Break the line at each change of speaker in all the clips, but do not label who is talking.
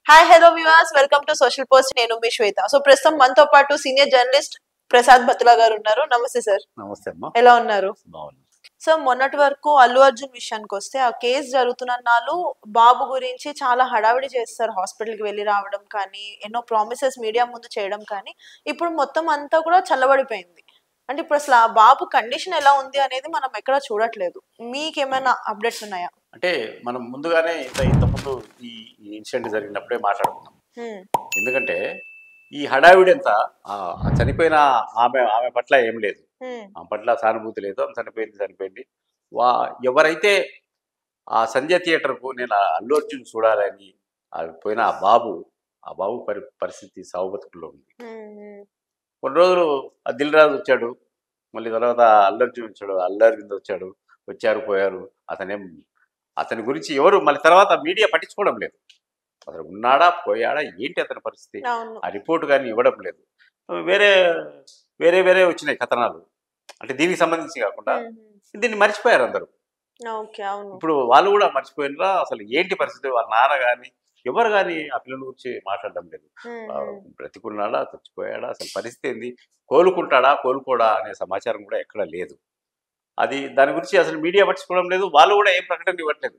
Hi hello viewers welcome to social post. నేను మీ శ్వేత. So ప్రస్తుతం మనతో పాటు సీనియర్ జర్నలిస్ట్ ప్రసాద్ బత్తుల గారు ఉన్నారు. నమస్తే సార్.
నమస్తే అమ్మా.
ఎలా ఉన్నారు?
బాగున్నా.
సో మొన్నటి వరకు అల్లు అర్జున్ విషయానికి వస్తే ఆ కేసు జరుగుతున్నన్నాళ్ళు బాబు గురించి చాలా హడావిడి చేస్తారు, హాస్పిటల్కి వెళ్ళి రావడం కానీ ఎన్నో ప్రామిసెస్ మీడియా ముందు చేయడం కానీ. ఇప్పుడు మొత్తం అంతా కూడా చల్లబడిపోయింది. అంటే ఇప్పుడు అసలు ఆ బాబు కండిషన్ ఎలా ఉంది అనేది మనం ఎక్కడ చూడట్లేదు. మీకేమైనా అప్డేట్స్ ఉన్నాయా?
అంటే మనం ముందుగానే ఇంతకుముందు ఈ ఇన్సిడెంట్ జరిగినప్పుడే మాట్లాడుకున్నాం. ఎందుకంటే ఈ హడావిడి అంతా చనిపోయిన ఆమె పట్ల ఏం లేదు, ఆమె పట్ల సానుభూతి లేదు. ఆమె చనిపోయింది. ఎవరైతే ఆ సంజయ్ థియేటర్కు నేను అల్లు అర్జున్ చూడాలని పోయిన ఆ బాబు పరిస్థితి సావుబతుకుల్లో ఉంది. కొన్ని రోజులు ఆ దిల్ రాజు వచ్చాడు, మళ్ళీ తర్వాత అల్లు అర్జున్ వచ్చాడు, అల్లు అరవింద్ వచ్చారు పోయారు. అతని గురించి ఎవరు మళ్ళీ తర్వాత మీడియా పట్టించుకోవడం లేదు. అతను ఉన్నాడా పోయాడా ఏంటి అతని పరిస్థితి ఆ రిపోర్ట్ కానీ ఇవ్వడం లేదు. వేరే వేరే వేరే వచ్చినాయి కథనాలు, అంటే దీనికి సంబంధించి కాకుండా దీన్ని మర్చిపోయారు అందరూ. ఇప్పుడు వాళ్ళు కూడా మర్చిపోయినరా అసలు ఏంటి పరిస్థితి. వాళ్ళ నాన్న కానీ ఎవరు కానీ ఆ పిల్లల గురించి మాట్లాడడం లేదు. బ్రతికున్నాడా చచ్చిపోయాడా అసలు పరిస్థితి ఏంది, కోలుకోడా అనే సమాచారం కూడా ఎక్కడ లేదు. దాని గురించి అసలు మీడియా పట్టించుకోవడం లేదు. వాళ్ళు కూడా ఏం ప్రకటన ఇవ్వట్లేదు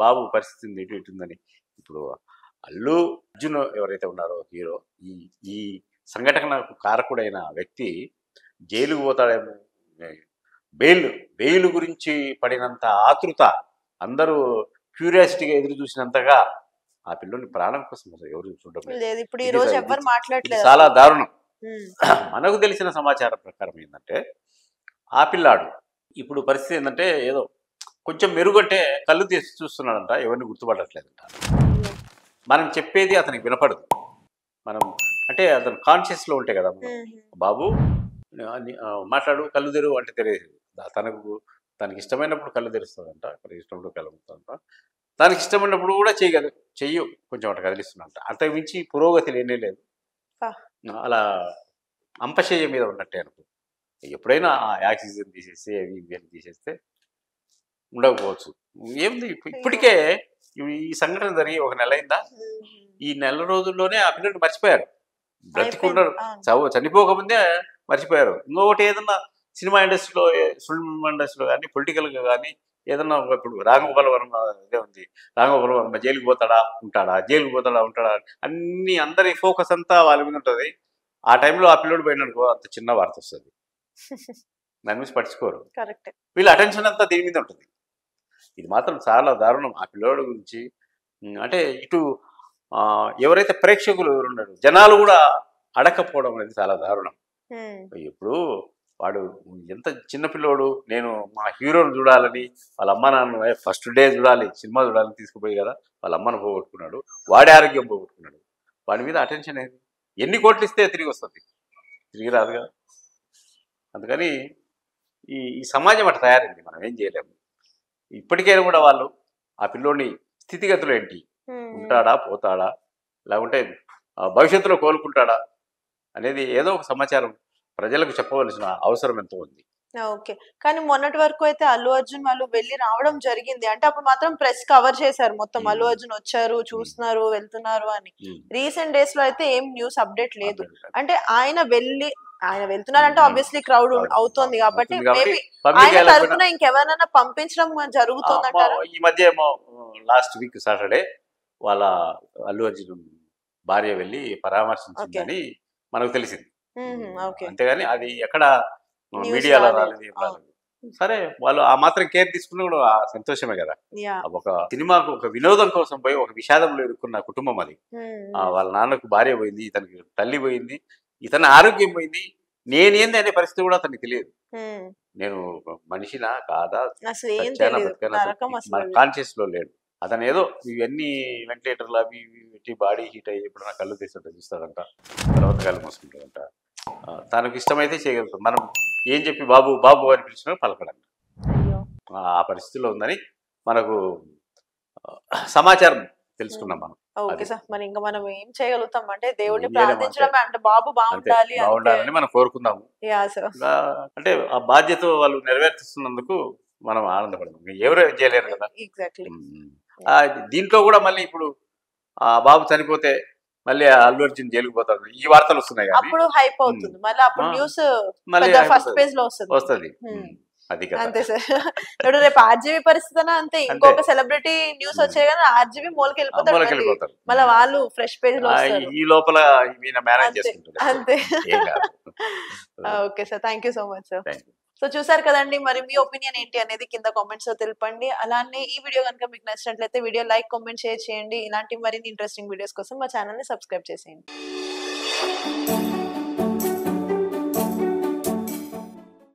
బాబు పరిస్థితి ఇటుందని. ఇప్పుడు అల్లు అర్జున్ ఎవరైతే ఉన్నారో హీరో, ఈ సంఘటనకు కారకుడైన వ్యక్తి జైలుకు పోతాడేమో, బెయిల్ గురించి పడినంత ఆతృత, అందరూ క్యూరియాసిటీగా ఎదురు చూసినంతగా ఆ పిల్లని ప్రాణం కోసం ఎవరు చూడడం లేదు. చాలా దారుణం. మనకు తెలిసిన సమాచారం ప్రకారం ఏంటంటే ఆ పిల్లాడు ఇప్పుడు పరిస్థితి ఏంటంటే ఏదో కొంచెం మెరుగంటే కళ్ళు తీసి చూస్తున్నాడంట, ఎవరిని గుర్తుపడట్లేదంట. మనం చెప్పేది అతనికి వినపడదు. మనం అంటే అతను కాన్షియస్లో ఉంటే కదా, బాబు మాట్లాడు కళ్ళు తెరువు అంటే తెలియదు. తనకి ఇష్టమైనప్పుడు కళ్ళు తెరుస్తుందంట, తనకి ఇష్టమైనప్పుడు కలుగుతుందంట, తనకి ఇష్టమైనప్పుడు కూడా చెయ్యు కొంచెం అట్లా కదిలిస్తుందంట. అంతకు మించి పురోగతి లేనే లేదు. అలా అంపశయ్య మీద ఉన్నట్టే అనుకో. ఎప్పుడైనా ఆక్సిజన్ తీసేస్తే అవి ఇవి తీసేస్తే ఉండకపోవచ్చు. ఏముంది ఇప్పటికే ఈ సంఘటన జరిగి 1 నెల అయిందా? ఈ నెల రోజుల్లోనే ఆ పిల్లలు మర్చిపోయారు. బ్రతికున్నారు, చనిపోకముందే మర్చిపోయారు. ఇంకొకటి ఏదన్నా సినిమా ఇండస్ట్రీలో కానీ పొలిటికల్గా కానీ ఏదన్నా ఇప్పుడు రాఘగోపాల్ వర్మ ఇదే ఉంది. రాఘగోపాల్ వర్మ జైలుకి పోతాడా ఉంటాడా అన్ని అందరి ఫోకస్ అంతా వాళ్ళ మీద ఉంటుంది. ఆ టైంలో ఆ పిల్లడు పోయిననుకో అంత చిన్న వార్త వస్తుంది, దాని మీద పట్టించుకోరు. వీళ్ళ అటెన్షన్ అంతా దీని మీద ఉంటుంది. ఇది మాత్రం చాలా దారుణం ఆ పిల్లోడి గురించి. అంటే ఇటు ఎవరైతే ప్రేక్షకులు ఎవరున్నారు జనాలు కూడా అడకపోవడం అనేది చాలా దారుణం. ఇప్పుడు వాడు ఎంత చిన్న పిల్లోడు, నేను మా హీరోని చూడాలని వాళ్ళ అమ్మ నాన్న ఫస్ట్ డే సినిమా చూడాలని తీసుకుపోయి కదా వాళ్ళ అమ్మను పోగొట్టుకున్నాడు, వాడి ఆరోగ్యం పోగొట్టుకున్నాడు. వాడి మీద అటెన్షన్ ఏది? ఎన్ని కోట్లు ఇస్తే తిరిగి వస్తుంది? తిరిగి రాదు కదా. అందుకని ఈ సమాజం అట్లా తయారైంది, మనం ఏం చేయలేము. ఇప్పటికైనా కూడా వాళ్ళు ఆ పిల్లోని స్థితిగతులు ఏంటి, ఉంటాడా పోతాడా లేకుంటే భవిష్యత్తులో కోలుకుంటాడా అనేది ఏదో ఒక సమాచారం ప్రజలకు చెప్పవలసిన అవసరం ఎంతో ఉంది.
ఓకే, కానీ మొన్నటి వరకు అయితే అల్లు అర్జున్ వాళ్ళు వెళ్ళి రావడం జరిగింది. అంటే అప్పుడు మాత్రం ప్రెస్ కవర్ చేశారు మొత్తం, అల్లు అర్జున్ వచ్చారు, చూస్తున్నారు, వెళ్తున్నారు అని. రీసెంట్ డేస్ లో అయితే ఏం న్యూస్ అప్డేట్ లేదు. అంటే ఆయన వెళ్తున్నారంటే ఆబ్వియస్లీ క్రౌడ్ అవుతుంది కాబట్టి మేబీ ఆయన తరపున ఇంకెవరైనా పంపించడం జరుగుతుంది అంటారా?
ఈ మధ్య ఏమో లాస్ట్ వీక్ సాటర్డే వాళ్ళ అల్లు అర్జున్ భార్య వెళ్ళి పరామర్శించిందని మనకు తెలిసింది. అంతేగాని అది ఎక్కడ మీడియాలో రాలేదు. సరే, వాళ్ళు ఆ మాత్రం కేర్ తీసుకున్నా కూడా సంతోషమే కదా. ఒక సినిమాకు ఒక వినోదం కోసం పోయి ఒక విషాదంలో ఇరుక్కున్న కుటుంబం అది. వాళ్ళ నాన్నకు భార్య పోయింది, ఇతనికి తల్లి పోయింది, ఇతని ఆరోగ్యం పోయింది. నేనేంది అనే పరిస్థితి కూడా అతనికి తెలియదు. నేను మనిషినా కాదా మన కాన్షియస్ లో లేడు. అతను ఏదో ఇవన్నీ వెంటిలేటర్లు అవి పెట్టి బాడీ హీట్ అయ్యి ఇప్పుడు నా కళ్ళు తీస్తుంటే చూస్తాడంట, తర్వాత కళ్ళు మూసుకుంటాడంట. తనకు ఇష్టమైతే చేయగలుగుతాం. మనం ఏం చెప్పి బాబు అని పిలిచినా పలకడంట. ఆ పరిస్థితిలో ఉందని మనకు సమాచారం తెలుసుకున్నాం మనం.
మరి ఇంకా మనం ఏం చేయగలుగుతాం అంటే దేవుడిని ప్రార్థించడమే. అంటే బాబు బాగుండాలని
మనం కోరుకుందాము. అంటే ఆ బాధ్యత వాళ్ళు నెరవేర్తిస్తున్నందుకు మనం ఆనందపడదాం. ఎవరు చేయలేరు కదా. దీంట్లో కూడా మళ్ళీ ఇప్పుడు ఆ బాబు చనిపోతే మళ్ళీ అల్లు అర్జున్ జైలుకు పోతాడు, ఈ వార్తలు వస్తున్నాయి.
అప్పుడు హైప్ అవుతుంది, మళ్ళీ అప్పుడు న్యూస్ ఫస్ట్ పేజ్ లో
వస్తుంది. అది కదా
అంతే సార్. ఇప్పుడు రేపు ఆర్జీవీ పరిస్థితి అంతే, ఇంకొక సెలబ్రిటీ న్యూస్ వచ్చే కానీ ఆర్జీవీ మూలకి వెళ్ళిపోతాడు, మళ్ళీ వాళ్ళు ఫ్రెష్ పేజ్ లో వస్తారు.
ఈ లోపల మేనేజ్ చేసుకుంటారు
అంతే. Okay sir, thank you so much sir. So చూసారు కదండి, మరి మీ ఒపీనియన్ ఏంటి అనేది కింద కామెంట్స్ లో తెలపండి. అలానే ఈ వీడియో కనుక మీకు నచ్చినట్లయితే వీడియో లైక్, కామెంట్, షేర్ చేయండి. ఇలాంటి మరిన్ని ఇంట్రెస్టింగ్ వీడియోస్ కోసం మా ఛానల్ ని సబ్స్క్రైబ్ చేసేయండి.